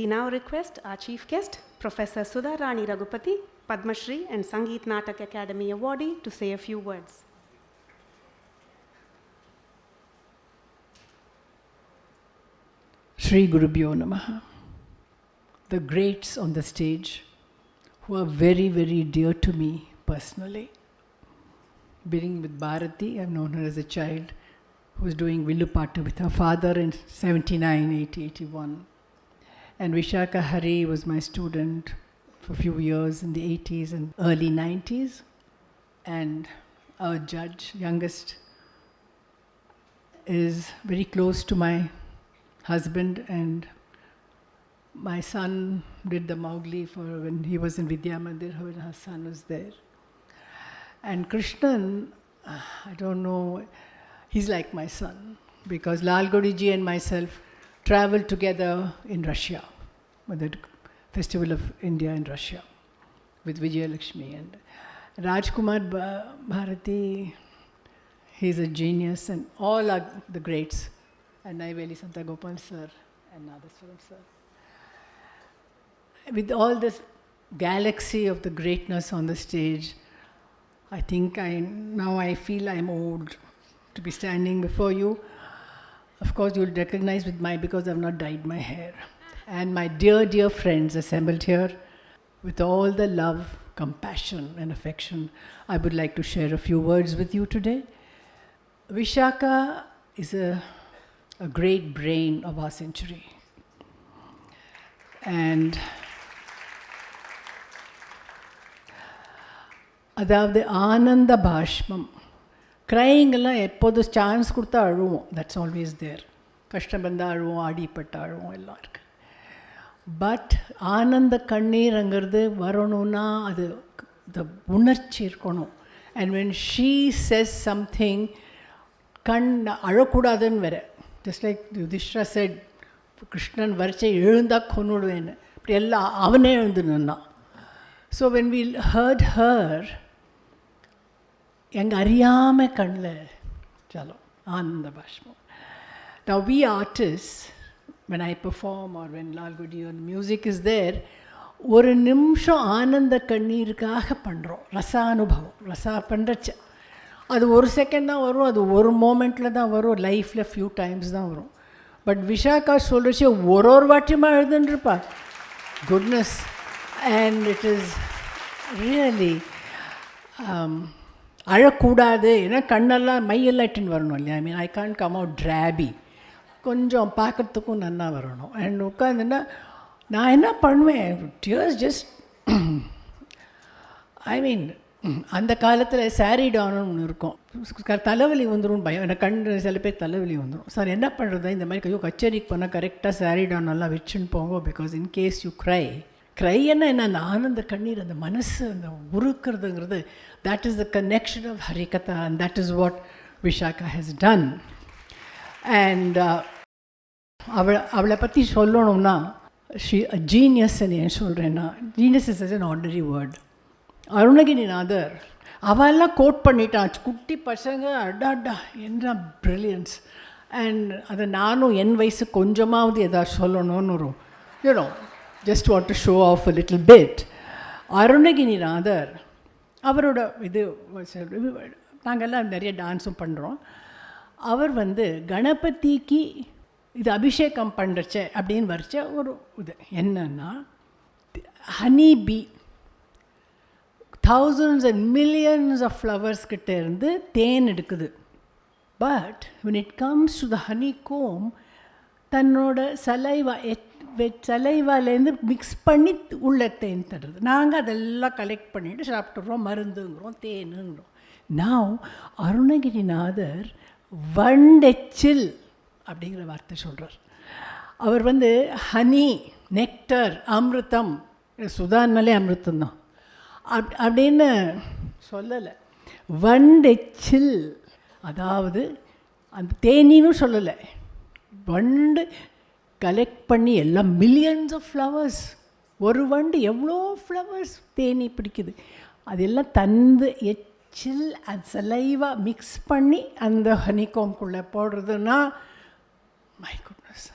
We now request our chief guest, Professor Sudha Rani Raghupati, Padma Shri and Sangeet Natak Academy awardee, to say a few words. Shri Gurubhyo Namaha. The greats on the stage who are very, very dear to me personally. Beginning with Bharati, I've known her as a child, who was doing Villupattu with her father in 79, 80, 81. And Vishaka Hari was my student for a few years in the 80s and early 90s. And our judge, youngest, is very close to my husband, and my son did the Mowgli for when he was in Vidya Mandir, when her son was there. And Krishnan, I don't know, he's like my son, because Lal Godiji and myself traveled together in Russia, with the Festival of India in Russia, with Vijaya Lakshmi. And Rajkumar Bharati, he's a genius, and all are the greats. And Naiveli Santa Gopal sir and Nadaswaram sir. With all this galaxy of the greatness on the stage, I think now I feel I'm old to be standing before you. Of course, you'll recognize because I've not dyed my hair. And my dear, dear friends assembled here, with all the love, compassion and affection, I would like to share a few words with you today. Vishaka is a great brain of our century. And அதாவது ஆனந்த பாஷ்பம், க்ரைங்கெல்லாம் எப்போதும் chance கொடுத்தா அழுவோம், that's always there. கஷ்டம் வந்தால் அழுவோம், அடிப்பட்ட அழுவோம், எல்லாம் இருக்குது. But ஆனந்த கண்ணீருங்கிறது வரணும்னா அது உணர்ச்சி இருக்கணும். And when she says something, கண் அழக்கூடாதுன்னு வேற. Just like Yudhishthira said, Krishnan வரிச்சை எழுந்தால் கொன்னுடுவேன்னு, இப்படி எல்லாம் அவனே எழுந்து நின்னான். So when we hurt her, எங்கள் அறியாமல் கண்ணில் சலோ ஆனந்த பாஷ்பம். Now we artists, when I perform or when Lal Gudi or music is there, ஒரு நிமிஷம் ஆனந்த கண்ணீருக்காக பண்ணுறோம். ரசானுபவம், ரசா பண்ணுறச்ச அது ஒரு செகண்ட் தான் வரும், அது ஒரு மோமெண்ட்டில் தான் வரும், லைஃப்பில் ஃபியூ டைம்ஸ் தான் வரும். பட் விஷாக்கா சொல்கிறச்சே ஒரு வாட்டியமாக எழுதுன்ருப்பா, goodness. And it is really அழக்கூடாது, ஏன்னா கண்ணெல்லாம் மையெல்லாம் இட்டுன்னு வரணும் இல்லையா. I mean I can't come out ட்ராபி, கொஞ்சம் பார்க்குறதுக்கும் நல்லா வரணும். அண்ட் உட்காந்துன்னா நான் என்ன பண்ணுவேன், டியர்ஸ் ஜஸ்ட், ஐ மீன் அந்த காலத்தில் சாரி டான்னு ஒன்று இருக்கும், தலைவலி வந்துடும் பயம், எனக்கு கண் சில பேர் தலைவலி வந்துடும். சார் என்ன பண்ணுறது, இந்த மாதிரி கச்சேரிக்கு போனால் கரெக்டாக சாரி டான் நல்லா வச்சுன்னு போங்க, பிகாஸ் இன்கேஸ் யூ க்ரைன்னா என்ன, அந்த ஆனந்த கண்ணீர், அந்த மனசு அந்த உருக்கிறதுங்கிறது, that is the connection of Harikatha, and that is what Vishakha has done. And அவளை பற்றி சொல்லணும்னா, ஜீனியஸ்ன்னு ஏன் சொல்கிறேன்னா, genius is an ordinary word. Arunagirinathar அவெல்லாம் கோட் பண்ணிட்டான், குட்டி பசங்க அடாடா என்ன ப்ரில்லியன்ஸ். அண்ட் அதை நானும் என் வயசு கொஞ்சமாவது எதாவது சொல்லணும்னு ஒரு you know just want to show off a little bit. Arunagirinathar அவரோட இது நாங்கள்லாம் நிறைய டான்ஸும் பண்ணுறோம். அவர் கணபதிக்கு இது அபிஷேகம் பண்ணுறச்ச அப்படின்னு வரைச்ச ஒரு இது என்னன்னா, honey bee thousands and millions of flowers கிட்ட இருந்து தேன் எடுக்குது. But when it comes to the honeycomb, தன்னோட சலைவாலேருந்து மிக்ஸ் பண்ணி உள்ள தேன் தருது. நாங்கள் அதெல்லாம் கலெக்ட் பண்ணிவிட்டு சாப்பிட்றோம், மருந்துங்கிறோம், தேனுங்கிறோம். நாவ் அருணகிரிநாதர் வண்டெச்சில் அப்படிங்கிற வார்த்தை சொல்கிறார். அவர் ஹனி, நெக்டர், அமிர்தம், சுதான்னாலே அமிர்தம் தான் அப்படின்னு சொல்லலை, வண்டெச்சில், அதாவது அந்த தேனின்னு சொல்லலை, வண்டு கலெக்ட் பண்ணி எல்லாம் மில்லியன்ஸ் ஆஃப் ஃப்ளவர்ஸ், ஒரு வண்டு எவ்வளோ ஃப்ளவர்ஸ் தேனி பிடிக்குது, அதெல்லாம் தந்து எச்சில் அது சலைவா மிக்ஸ் பண்ணி அந்த ஹனிகோம்குள்ளே போடுறதுன்னா, மை குட்னஸ்,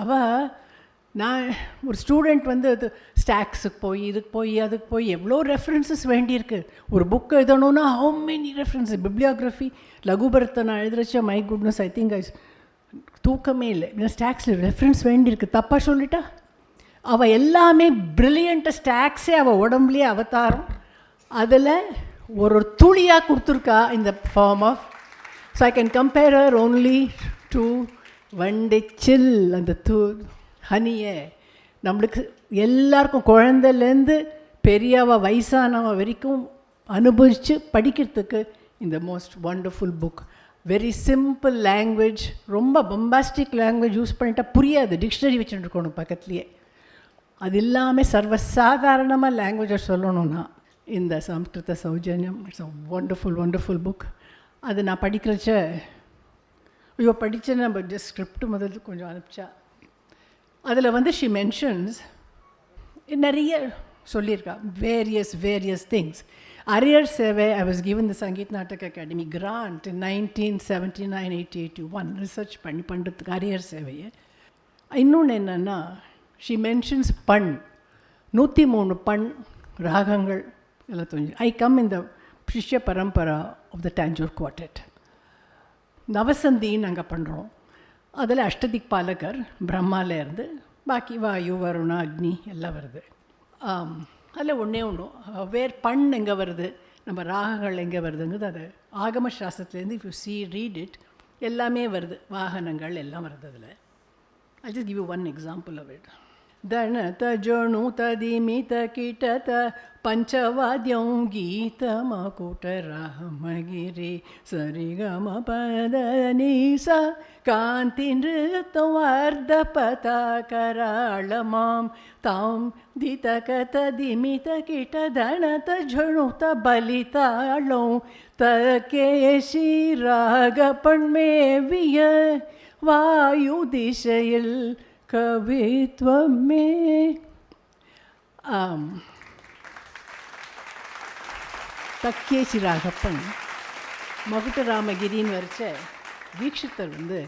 அவள் நான் ஒரு ஸ்டூடெண்ட் வந்து அது ஸ்டாக்ஸுக்கு போய் இதுக்கு போய் அதுக்கு போய் எவ்வளோ ரெஃபரன்சஸ் வேண்டியிருக்கு. ஒரு புக் எழுதணுன்னா ஹவு மெனி ரெஃபரன்ஸஸ், பிப்ளியோகிராஃபி லகுபரத்தை நான் எழுதுறச்ச மை குட்னஸ் ஐ திங்க் தூக்கமே இல்லை. ஸ்டாக்ஸில் ரெஃபரன்ஸ் வேண்டியிருக்கு. தப்பாக சொல்லிட்டா அவள் எல்லாமே ப்ரில்லியண்ட்டாக ஸ்டாக்ஸே அவள் உடம்புலேயே அவதாரம். அதில் ஒரு துளியாக கொடுத்துருக்கா இந்த form of. So I can compare her only to வண்டே சில். அந்த ஹனியை நம்மளுக்கு எல்லாருக்கும் குழந்தைலேருந்து பெரியவ வயசானவ வரைக்கும் அனுபவித்து படிக்கிறதுக்கு இந்த most wonderful book. Very simple language, ரொம்ப பொம்பாஸ்டிக் லாங்குவேஜ் யூஸ் பண்ணிட்டா புரியாது. டிக்ஷனரி வச்சுட்டு இருக்கணும் பக்கத்துலேயே. அது இல்லாமல் சர்வசாதாரணமாக லாங்குவேஜை சொல்லணும்னா இந்த சம்ஸ்கிருத சௌஜன்யம் it's a wonderful wonderful book. அது நான் படிக்கிறச்ச ஐயோ படித்த நம்ம ஜஸ்ட் ஸ்கிரிப்ட் முதல்ல கொஞ்சம் அனுப்பிச்சா அதில் வந்து ஷி மென்ஷன்ஸ் நிறைய சொல்லியிருக்கா various things. Araiyar Sevai I was given the Sangeet Natak Akademi grant in 1979-81 research பண்ணுறதுக்கு அரியர் சேவையை. இன்னொன்று என்னென்னா ஷி மென்ஷன்ஸ் பண் 103 பண் ராகங்கள் எல்லாம் தெரிஞ்சு. ஐ கம் இந்த சிஷ்ய பரம்பரா ஆஃப் த டாஞ்சூர் குவார்டெட். நவசந்தின்னு நாங்கள் பண்ணுறோம். அதில் அஷ்டதிக் பாலகர் பிரம்மாலேருந்து பாக்கி வாயு வருணா அக்னி எல்லாம் வருது. அதில் ஒன்றே வேர் பண் எங்கே வருது, நம்ம ராகங்கள் எங்கே வருதுங்கிறது அது ஆகம சாஸ்திரத்துலேருந்து இஃப் யூ ரீட் இட் எல்லாமே வருது. வாகனங்கள் எல்லாம் வருது அதில். I just give you one example of it. दणत जणुत दिमित कीटत पंचवाद्यं गीत मकुट रामगिरि सरिगम पद निस कांति नृत्य वर्धपता कराळ मां तां दितकत दिमित कीट दणत जणुत बलिताळो तकेशी रागपण्मेविय वायु दिशയിൽ கவித்வமே. தக்கேசி ராகப்பன் மகுட்ட ராமகிரின்னு வரைச்ச தீக்ஷிதர் வந்து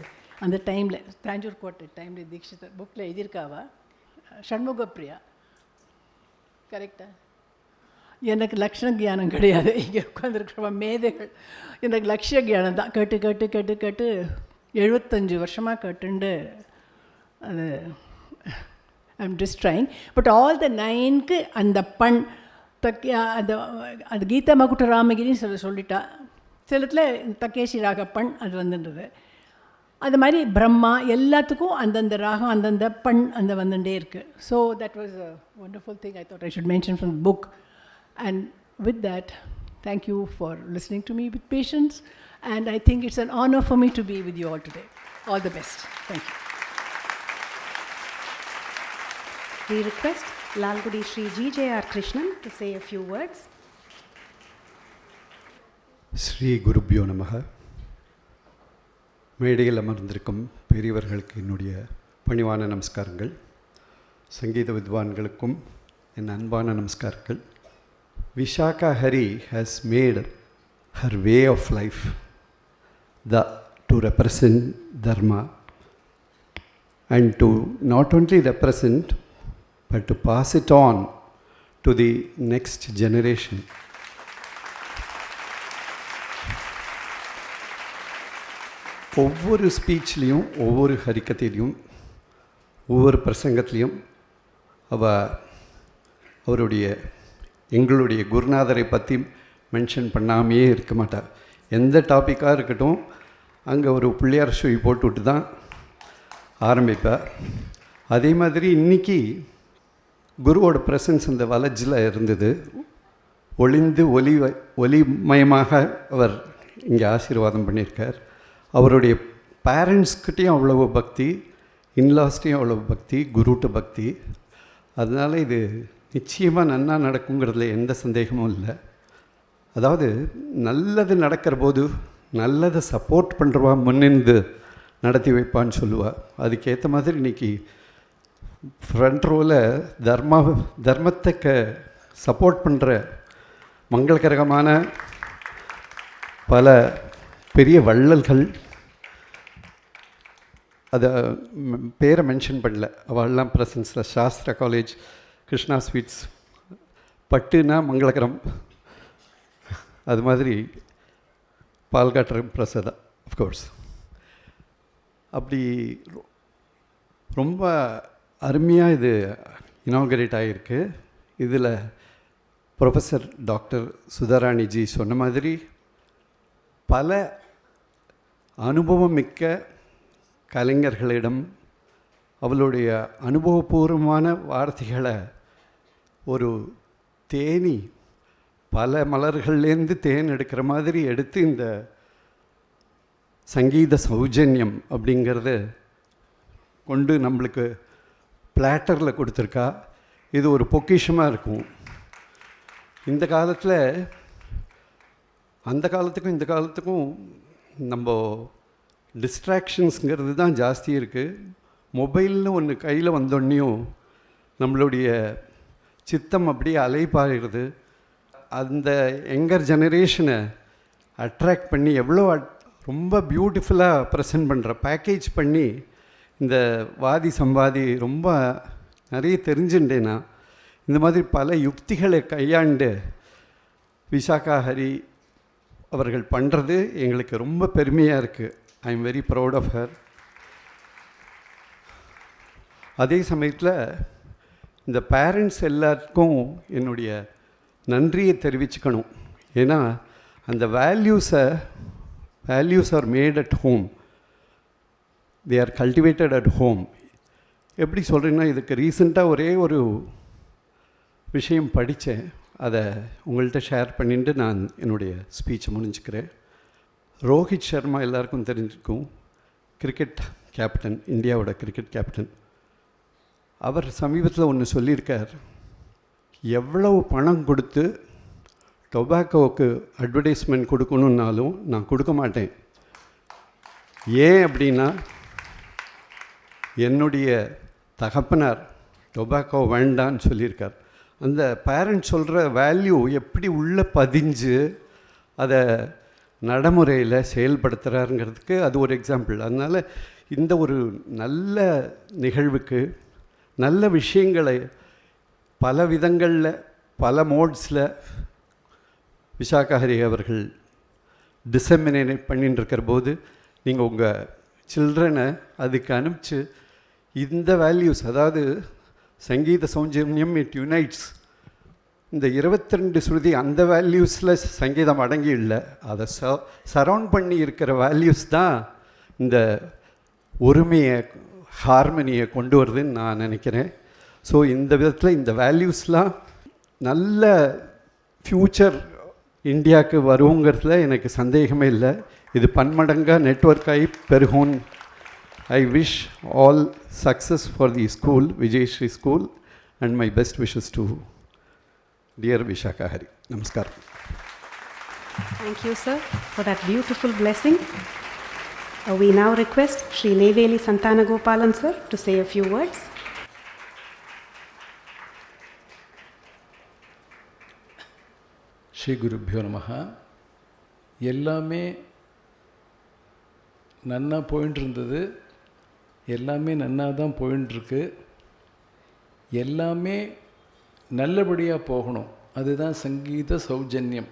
அந்த டைமில் தாஞ்சூர் கோட்டை டைமில் தீக்ஷிதர் புக்கில் எழுதியிருக்காவா ஷண்முகப்பிரியா. கரெக்டா? எனக்கு லக்ஷண கியானம் கிடையாது. இங்கே உட்காந்துருக்கிறவ மேதைகள் எனக்கு லட்சிய கியானம் தான். கேட்டு கேட்டு கேட்டு கேட்டு 75 வருஷமாக கேட்டுண்டு அது I'm just trying. But all the 9க்கு அந்த பண் அந்த அது கீதா மகுட்ட ராமகிரின்னு சொல்லிட்டா. சிலத்தில் தக்கேசி ராகப்பண் அது வந்துன்றது. அது மாதிரி பிரம்மா எல்லாத்துக்கும் அந்தந்த ராகம் அந்தந்த பண் அந்த வந்துட்டே இருக்குது. So that was a wonderful thing. I thought I should mention from book. And with that thank you for listening to me with patience. And I think it's an honour for me to be with you all today. All the best. Thank you. We request Lalgudi Sri G.J.R. Krishnan to say a few words. ஸ்ரீ குருப்யோ நமக. மேடையில் அமர்ந்திருக்கும் பெரியவர்களுக்கு என்னுடைய பணிவான நமஸ்காரங்கள். சங்கீத வித்வான்களுக்கும் என் அன்பான நமஸ்காரங்கள். Vishaka Hari has made her way of life to represent dharma and to not only represent but to pass it on to the next generation. ஒவ்வொரு ஸ்பீச்லேயும் ஒவ்வொரு ஹரிக்கத்திலையும் ஒவ்வொரு பிரசங்கத்திலையும் அவருடைய எங்களுடைய குருநாதரை பற்றி மென்ஷன் பண்ணாமையே இருக்க மாட்டார். எந்த டாப்பிக்காக இருக்கட்டும் அங்கே ஒரு பிள்ளையார் ஷோய் போட்டுவிட்டு தான் ஆரம்பிப்பார். அதே மாதிரி இன்றைக்கி குருவோட ப்ரெசன்ஸ் இந்த வலஜில் இருந்தது. ஒளிந்து ஒளிமயமாக அவர் இங்கே ஆசீர்வாதம் பண்ணியிருக்கார். அவருடைய பேரண்ட்ஸ்கிட்டையும் அவ்வளவு பக்தி, இன்லாஸ்டையும் அவ்வளவு பக்தி, குருட்ட பக்தி. அதனால் இது நிச்சயமாக நன்னா நடக்குங்கிறதுல எந்த சந்தேகமும் இல்லை. அதாவது நல்லது நடக்கிற போது நல்லதை சப்போர்ட் பண்ணுறவா முன்னிருந்து நடத்தி வைப்பான்னு சொல்லுவாள். அதுக்கேற்ற மாதிரி இன்றைக்கி ஃப்ரண்ட் ரோவில் தர்மத்தை சப்போர்ட் பண்ணுற மங்களகரமான பல பெரிய வள்ளல்கள் அதை பேரை மென்ஷன் பண்ணல, அவள்லாம் ப்ரெசன்ஸில் சாஸ்திரா காலேஜ், கிருஷ்ணா ஸ்வீட்ஸ், பட்டுனா மங்களகரம், அது மாதிரி பால்காட்டரம் பிரசாதா அஃப்கோர்ஸ். அப்படி ரொம்ப அருமையாக இது இனாகரேட் ஆகிருக்கு. இதில் ப்ரொஃபஸர் டாக்டர் சுதாராணிஜி சொன்ன மாதிரி பல அனுபவமிக்க கலைஞர்களிடம் அவளுடைய அனுபவபூர்வமான வார்த்தைகளை ஒரு தேனி பல மலர்கள்லேருந்து தேன் எடுக்கிற மாதிரி எடுத்து இந்த சங்கீத சௌஜன்யம் அப்படிங்கிறத கொண்டு நம்மளுக்கு பிளாட்டரில் கொடுத்துருக்கா. இது ஒரு பொக்கிஷமாக இருக்கும். இந்த காலத்தில் அந்த காலத்துக்கும் இந்த காலத்துக்கும் நம்ம டிஸ்ட்ராக்ஷன்ஸுங்கிறது தான் ஜாஸ்தி இருக்குது. மொபைல்னு ஒன்று கையில் வந்தோடனையும் நம்மளுடைய சித்தம் அப்படியே அலைப்பாகிறது. அந்த யங்கர் ஜெனரேஷனை அட்ராக்ட் பண்ணி எவ்வளோ ரொம்ப பியூட்டிஃபுல்லாக ப்ரெசென்ட் பண்ணுற பேக்கேஜ் பண்ணி இந்த வாதி சம்பாதி ரொம்ப நிறைய தெரிஞ்சுட்டேன்னா இந்த மாதிரி பல யுக்திகளை கையாண்டு விசாகா ஹரி அவர்கள் பண்ணுறது எங்களுக்கு ரொம்ப பெருமையாக இருக்குது. I am very proud of her. அதே சமயத்தில் இந்த பேரண்ட்ஸ் எல்லாருக்கும் என்னுடைய நன்றியை தெரிவிச்சுக்கணும். ஏன்னா அந்த values are mat at home, they are cultivated at home. எப்படி சொல்கிறேன்னா, இதுக்கு ரீசெண்டாக ஒரே ஒரு விஷயம் படித்தேன், அதை உங்கள்கிட்ட ஷேர் பண்ணிட்டு நான் என்னுடைய ஸ்பீச்சை முடிஞ்சுக்கிறேன். ரோஹித் சர்மா எல்லாருக்கும் தெரிஞ்சிருக்கும், கிரிக்கெட் கேப்டன், இந்தியாவோட கிரிக்கெட் கேப்டன். அவர் சமீபத்தில் ஒன்று சொல்லியிருக்கார், எவ்வளவு பணம் கொடுத்து டொபாக்கோவுக்கு அட்வர்டைஸ்மெண்ட் கொடுக்கணுன்னாலும் நான் கொடுக்க மாட்டேன். ஏன் அப்படின்னா, என்னுடைய தகப்பனார் டொபாக்கோ வேண்டான்னு சொல்லியிருக்கார். அந்த பேரண்ட் சொல்கிற வேல்யூ எப்படி உள்ளே பதிஞ்சு அதை நடைமுறையில் செயல்படுத்துகிறாருங்கிறதுக்கு அது ஒரு எக்ஸாம்பிள். அதனால் இந்த ஒரு நல்ல நிகழ்வுக்கு நல்ல விஷயங்களை பல விதங்களில் பல மோட்ஸில் விசாகா ஹரி அவர்கள் டிசெமினேட் பண்ணிட்டு இருக்கிற போது நீங்கள் உங்கள் சில்ட்ரனை அதுக்கு அனுப்பிச்சு இந்த வேல்யூஸ், அதாவது சங்கீத சௌஜன்யம் இட் யுனைட்ஸ், இந்த 22 ஸ்ருதி அந்த வேல்யூஸில் சங்கீதம் அடங்கி இல்லை, அதை சரவுண்ட் பண்ணி இருக்கிற வேல்யூஸ் தான் இந்த ஒருமையை ஹார்மனியை கொண்டு வருதுன்னு நான் நினைக்கிறேன். ஸோ இந்த விதத்தில் இந்த வேல்யூஸ்லாம் நல்ல ஃப்யூச்சர் இந்தியாவுக்கு வருங்கிறதுல எனக்கு சந்தேகமே இல்லை. இது பன்மடங்காக நெட்வொர்க் ஆகி பெருகும். I wish all success for the school, Vijayashree School, and my best wishes to dear Vishaka Hari. Namaskar. Thank you, sir, for that beautiful blessing. We now request Sri Neveli Santanagopalan, sir, to say a few words. Sri குருப்பியோ நமஹ. எல்லாமே நன்னா போயின்னு இருந்தது, எல்லாமே நன்னா தான் போயின்ட்டுருக்கு, எல்லாமே நல்லபடியாக போகணும், அதுதான் சங்கீத சௌஜன்யம்.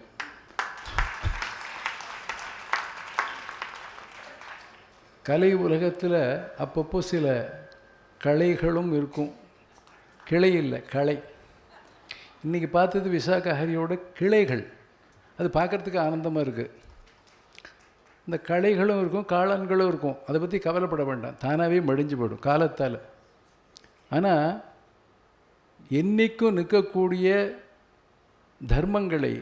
கலை உலகத்தில் அப்பப்போ சில கலைகளும் இருக்கும், கிளை இல்லை கலை. இன்றைக்கி பார்த்தது விசாகா ஹரியோட கிளைகள், அது பார்க்குறதுக்கு ஆனந்தமாக இருக்குது. இந்த களைகளும் இருக்கும், காளான்களும் இருக்கும், அதை பற்றி கவலைப்பட வேண்டாம், தானாகவே மடிஞ்சு போயிடும் காலத்தால். ஆனால் என்றைக்கும் நிற்கக்கூடிய தர்மங்களை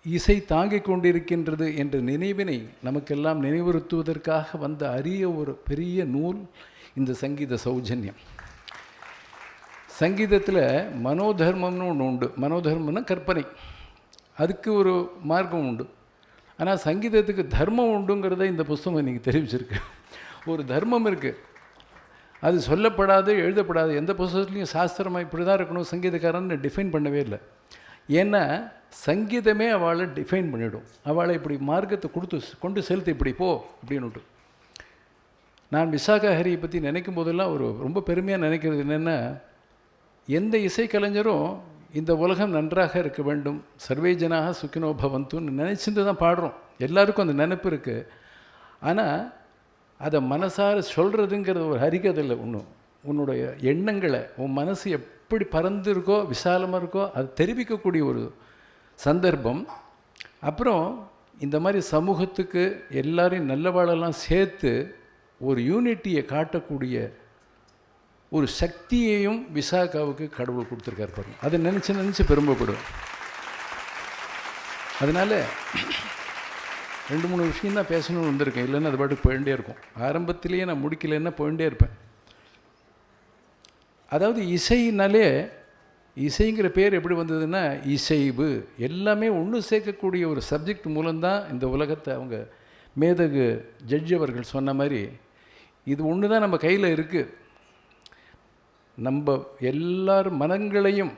இசை தாங்கிக் கொண்டிருக்கின்றது என்ற நினைவினை நமக்கெல்லாம் நினைவுறுத்துவதற்காக வந்த அரிய ஒரு பெரிய நூல் இந்த சங்கீத சௌஜன்யம். சங்கீதத்தில் மனோதர்மம்னு ஒன்று உண்டு. மனோதர்மம்னா கற்பனை, அதுக்கு ஒரு மார்க்கம் உண்டு. ஆனால் சங்கீதத்துக்கு தர்மம் உண்டுங்கிறத இந்த புஸ்தகம் இன்றைக்கி தெரிவிச்சிருக்கு. ஒரு தர்மம் இருக்குது, அது சொல்லப்படாது, எழுதப்படாது. எந்த புஸ்தகத்துலேயும் சாஸ்திரமாக இப்படி தான் இருக்கணும் சங்கீதக்காரன்னு டிஃபைன் பண்ணவே இல்லை. ஏன்னா சங்கீதமே அவளை டிஃபைன் பண்ணிவிடும், அவளை இப்படி மார்க்கத்தை கொண்டு செலுத்து, இப்படி போ அப்படின்னுட்டு. நான் விசாகா ஹரியை பற்றி நினைக்கும் போதெல்லாம் ஒரு ரொம்ப பெருமையாக நினைக்கிறது என்னென்னா, எந்த இசைக்கலைஞரும் இந்த உலகம் நன்றாக இருக்க வேண்டும், சர்வே ஜனாக சுக்கினோ பவந்துன்னு நினச்சிட்டு தான் பாடுறோம். எல்லாருக்கும் அந்த நினைப்பு இருக்குது. ஆனால் அதை மனசார சொல்கிறதுங்கிறது ஒரு ஹரிகதையில் ஒன்று. உன்னுடைய எண்ணங்களை, உன் மனசு எப்படி பறந்து இருக்கோ, விசாலமாக இருக்கோ, அது தெரிவிக்கக்கூடிய ஒரு சந்தர்ப்பம். அப்புறம் இந்த மாதிரி சமூகத்துக்கு எல்லாரையும் நல்லவாழெல்லாம் சேர்த்து ஒரு யூனிட்டியை காட்டக்கூடிய ஒரு சக்தியையும் விசாகாவுக்கு கடவுள் கொடுத்துருக்கார் பாருங்க. அதை நினச்சி பெருமைப்படுவேன். அதனால் 2-3 விஷயம் தான் பேசணும்னு வந்திருக்கேன். இல்லைன்னா அது பாட்டுக்கு போயிட்டே இருக்கும். ஆரம்பத்திலேயே நான் முடிக்கலைன்னா போயிட்டே இருப்பேன். அதாவது இசைனாலே, இசைங்கிற பேர் எப்படி வந்ததுன்னா இசைவு, எல்லாமே ஒன்று சேர்க்கக்கூடிய ஒரு சப்ஜெக்ட் மூலம்தான் இந்த உலகத்தை அவங்க மேதகு ஜட்ஜ் அவர்கள் சொன்ன மாதிரி இது ஒன்று தான் நம்ம கையில் இருக்குது. நம்ம எல்லார் மனங்களையும்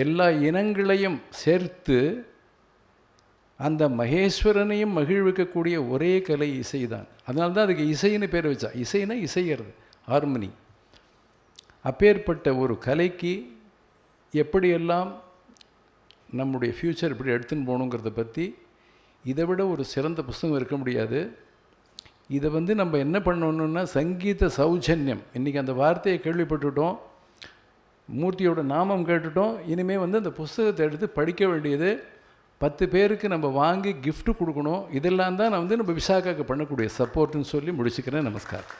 எல்லா இனங்களையும் சேர்த்து அந்த மகேஸ்வரனையும் மகிழ்விக்கக்கூடிய ஒரே கலை இசை தான். அதனால தான் அதுக்கு இசைன்னு பேர் வச்சா. இசைனா இசைகிறது, ஹார்மனி. அப்பேற்பட்ட ஒரு கலைக்கு எப்படியெல்லாம் நம்முடைய ஃப்யூச்சர் இப்படி எடுத்துன்னு போகணுங்கிறத பற்றி இதை விட ஒரு சிறந்த புஸ்தகம் இருக்க முடியாது. இதை நம்ம என்ன பண்ணணுன்னா சங்கீத சௌஜன்யம், இன்றைக்கி அந்த வார்த்தையை கேள்விப்பட்டுட்டோம், மூர்த்தியோட நாமம் கேட்டுட்டோம். இனிமேல் அந்த புஸ்தகத்தை எடுத்து படிக்க வேண்டியது, 10 பேருக்கு நம்ம வாங்கி gift கொடுக்கணும். இதெல்லாம் தான் நான் நம்ம விசாகாவுக்கு பண்ணக்கூடிய சப்போர்ட்டுன்னு சொல்லி முடிச்சுக்கிறேன். நமஸ்காரம்.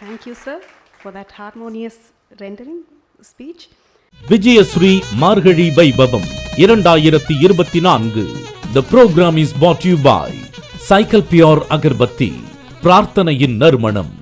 Thank you, sir, for that harmonious rendering speech. Vijayasri மார்கழி வைபவம் 2024. The program is brought to you by Cycle Pure agarbatti, பிரார்த்தனையின் நறுமணம்.